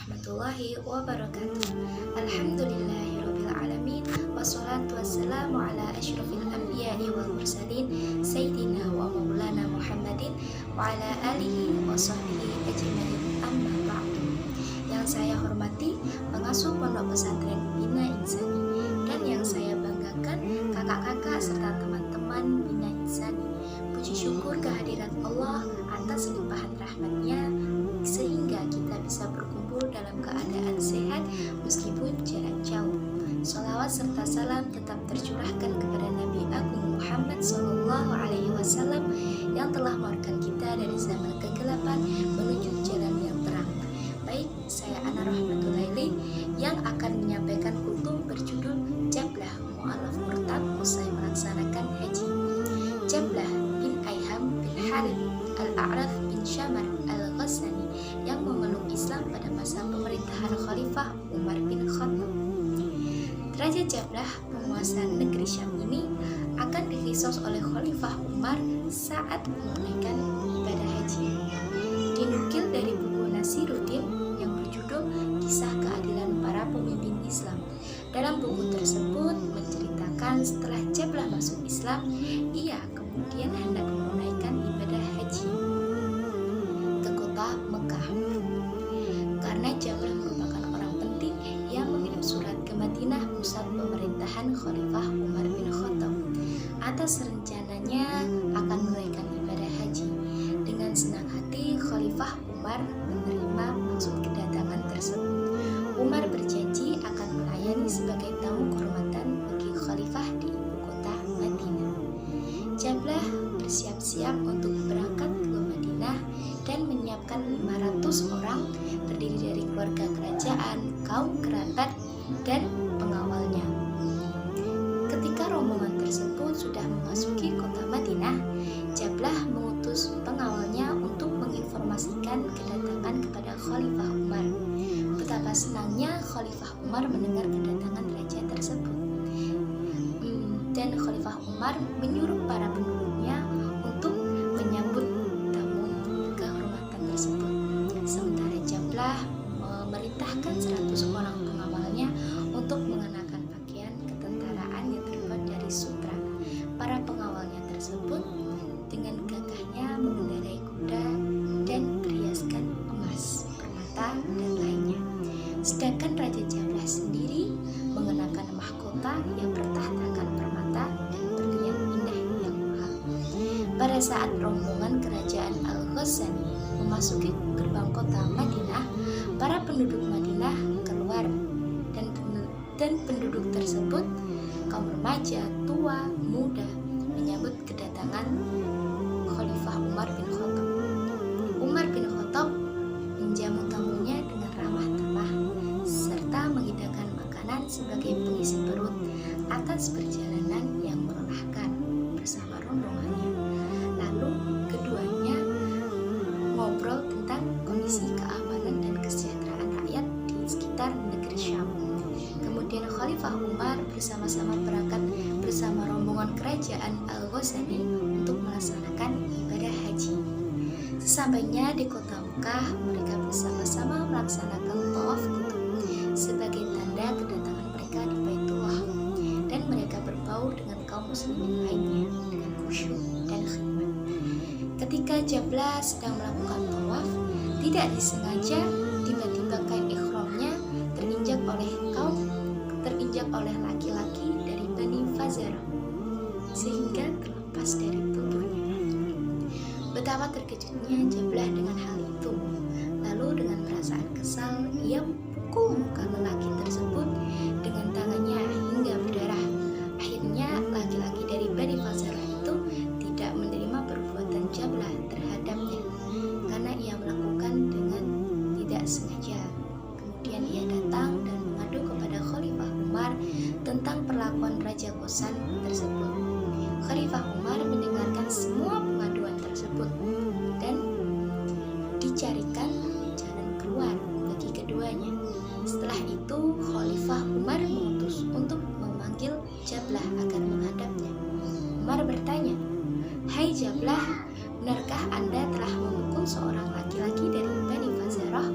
warahmatullahi wabarakatuh. Alhamdulillahirabbil alamin wassalatu wassalamu ala asyrofil anbiya'i wal mursalin sayyidina wa maulana Muhammadin wa ala alihi wa sahbihi ajmain, amma ba'du. Yang saya hormati pengasuh Pondok Pesantren Bina Insani, dan yang saya banggakan kakak-kakak serta teman-teman Bina Insani. Puji syukur kehadirat Allah atas limpahan rahmatnya sehingga kita bisa berkumpul dalam keadaan sehat meskipun jarak jauh. Sholawat serta salam tetap tercurahkan kepada Nabi Agung Muhammad SAW yang telah mengeluarkan kita dari zaman kegelapan menuju jalan yang terang. Baik, saya Ana Rahmatullahi yang akan menyampaikan kutub berjudul Jablah Mu'alaf Murtab usai melaksanakan haji. Jablah bin Ayham bin Harith Al-A'raf bin Syamar Al-Ghassani yang memeluk Islam pada masa pemerintahan Khalifah Umar bin Khattab. Raja Jablah, penguasa negeri Syam ini, akan dikisos oleh Khalifah Umar saat menunaikan ibadah haji. Dinukil dari buku Nasiruddin yang berjudul Kisah Keadilan Para Pemimpin Islam. Dalam buku tersebut menceritakan setelah Jablah masuk Islam, ia kemudian hendak menunaikan ibadah haji ke kota Mekah. Karena Jablah merupakan orang penting, ia mengirim surat ke Madinah, pusat pemerintahan Khalifah Umar bin Khattab, atas rencananya akan menunaikan ibadah haji. Dengan senang hati, Khalifah Umar menerima maksud kedatangan tersebut. Umar berjanji akan melayani sebagai tamu kehormatan bagi Khalifah di ibu kota Madinah. Jablah bersiap-siap untuk berangkat ke Madinah dan menyiapkan 500 orang terdiri dari keluarga kerajaan, kaum kerabat, dan pengawalnya. Ketika rombongan tersebut sudah memasuki kota Madinah, Jablah mengutus pengawalnya untuk menginformasikan kedatangan kepada Khalifah Umar. Betapa senangnya Khalifah Umar mendengar kedatangan raja tersebut. Dan Khalifah Umar menyuruh para penduduknya untuk menyambut tamu kehormatan tersebut. Sementara Jablah memerintahkan 100 orang pengawalnya untuk mengenakan pakaian ketentaraan yang terbuat dari sutra. Para pengawalnya tersebut dengan gagahnya mengendarai kuda dan berhiaskan emas, permata, dan lainnya. Sedangkan Raja Jablah sendiri mengenakan mahkota yang bertahtakan permata dan berlian indah yang mahal. Pada saat rombongan kerajaan Al-Ghassani memasuki gerbang kota Madinah, para penduduk Madinah keluar dan penduduk tersebut, kaum remaja, tua, muda, menyambut kedatangan Khalifah Umar bin Khattab. Umar bin Khattab menjamu tamunya dengan ramah tamah serta menghidangkan makanan sebagai pengisi perut atas perjalanan yang melelahkan bersama rombongannya. Lalu keduanya ngobrol tentang kondisi keamanan dan kesejahteraan rakyat di sekitar negeri Syam. Kemudian Khalifah Umar bersama-sama berangkat bersama rombongan kerajaan Al-Ghassani untuk melaksanakan ibadah haji. Sesampainya di kota Mekah, mereka bersama-sama melaksanakan tawaf kutub sebagai tanda kedatangan mereka di Baitullah, dan mereka berbaur dengan kaum muslimin lainnya dengan khusyuk dan khidmat. Ketika Jablah sedang melakukan tawaf, tidak disengaja tiba-tiba kain ihramnya terinjak oleh laki-laki dari Bani Fazarah sehingga terlepas dari tubuhnya. Betapa terkejutnya Jablah dengan hal itu. Lalu dengan perasaan kesal, ia pukul muka lelaki tersebut dengan tangannya hingga berdarah. Akhirnya laki-laki dari Bani Fazarah itu tidak menerima perbuatan Jablah terhadapnya karena ia melakukan dengan tidak sengaja. Kemudian ia datang dan mengadu kepada Khalifah Umar tentang perlakuan Raja Ghassan tersebut. Khalifah Umar mendengarkan semua pengaduan tersebut dan dicarikan jalan keluar bagi keduanya. Setelah itu Khalifah Umar mengutus untuk memanggil Jablah agar menghadapnya. Umar bertanya, "Hai Jablah, benarkah Anda telah memukul seorang laki-laki dari Bani Fazarah?"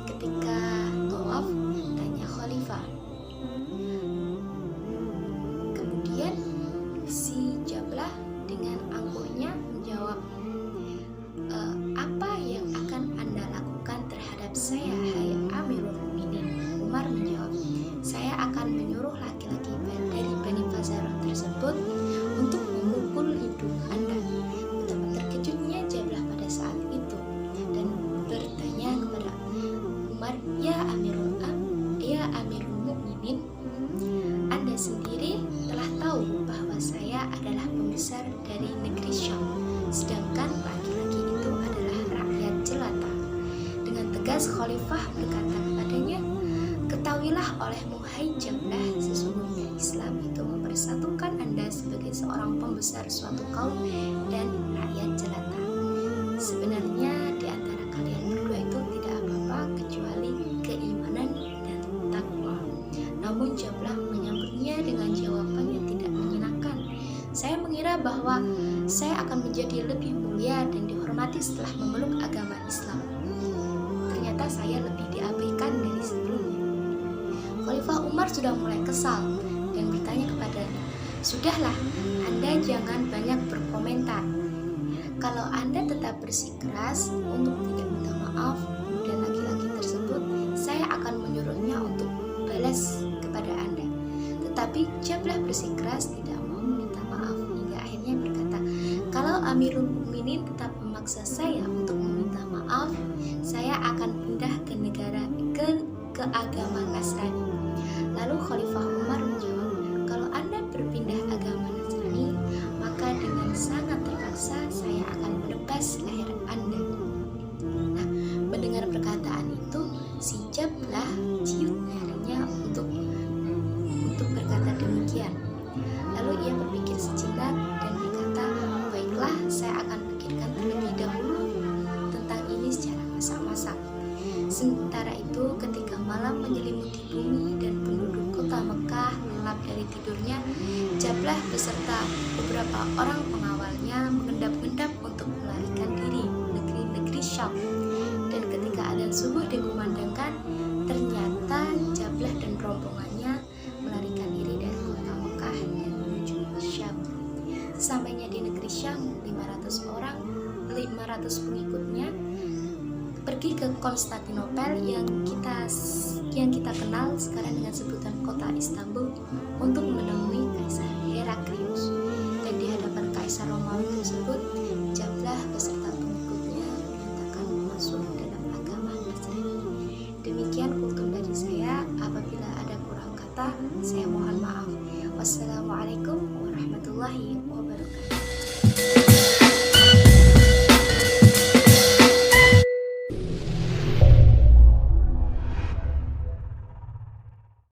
Ketika saya, hai Amirul Mukminin. Umar menjawab, saya akan menyuruh laki-laki dari Bani Fazaroh tersebut untuk memukul hidung Anda. Betapa terkejutnya Jablah pada saat itu dan bertanya kepada Umar, ya Amirul Mukminin, Anda sendiri telah tahu bahwa saya adalah pembesar dari negeri Syam, sedangkan laki-laki itu adalah rakyat jelata. Dengan tegas Khalifah berkata kepadanya, ketahuilah olehmu hai Jablah, sesungguhnya Islam itu mempersatukan Anda sebagai seorang pembesar suatu kaum dan rakyat jelata. Sebenarnya di antara kalian berdua itu tidak apa-apa kecuali keimanan dan takwa. Namun Jablah menyambutnya dengan jawaban yang tidak menyenangkan. Saya mengira bahwa saya akan menjadi lebih mulia dan dihormati setelah memeluk agama Islam. Ternyata saya lebih diabaikan dari sebelumnya. Khalifah Umar sudah mulai kesal dan bertanya kepadanya, sudahlah, Anda jangan banyak berkomentar. Kalau Anda tetap bersikeras untuk tidak minta maaf, kemudian laki-laki tersebut, saya akan menyuruhnya untuk balas kepada Anda. Tetapi Jablah bersikeras tidak mau meminta maaf hingga akhirnya berkata, kalau Amirul Mukminin tetap memaksa saya untuk meminta maaf, saya akan pindah ke agama Nasrani. Lalu Khalifah Umar menjawab, kalau Anda berpindah agama Nasrani, maka dengan sangat terpaksa saya akan menebas leher Anda. Nah, mendengar perkataan itu, si Jablah ciut lehernya untuk berkata demikian. Lalu ia berpikir sejenak dan berkata, baiklah, saya akan pikirkan terlebih dahulu tentang ini secara masak-masak. Sementara itu, ketika malam menyelimuti bumi dan penduduk kota Mekah lelap dari tidurnya, Jablah beserta beberapa orang pengawalnya mengendap-endap untuk melarikan diri negeri Syam. Dan ketika adzan subuh dikumandangkan, ternyata Jablah dan rombongannya melarikan diri dari kota Mekah dan menuju Syam. Sesampainya di negeri Syam, 500 pengikutnya pergi ke Konstantinopel yang kita kenal sekarang dengan sebutan kota Istanbul untuk menemui Kaisar Heraklius. Dan di hadapan Kaisar Romawi tersebut, Jablah beserta pengikutnya menyatakan masuk dalam agama Nasrani. Demikian kultum dari saya. Apabila ada kurang kata, saya mohon maaf. Wassalamualaikum warahmatullahi wabarakatuh.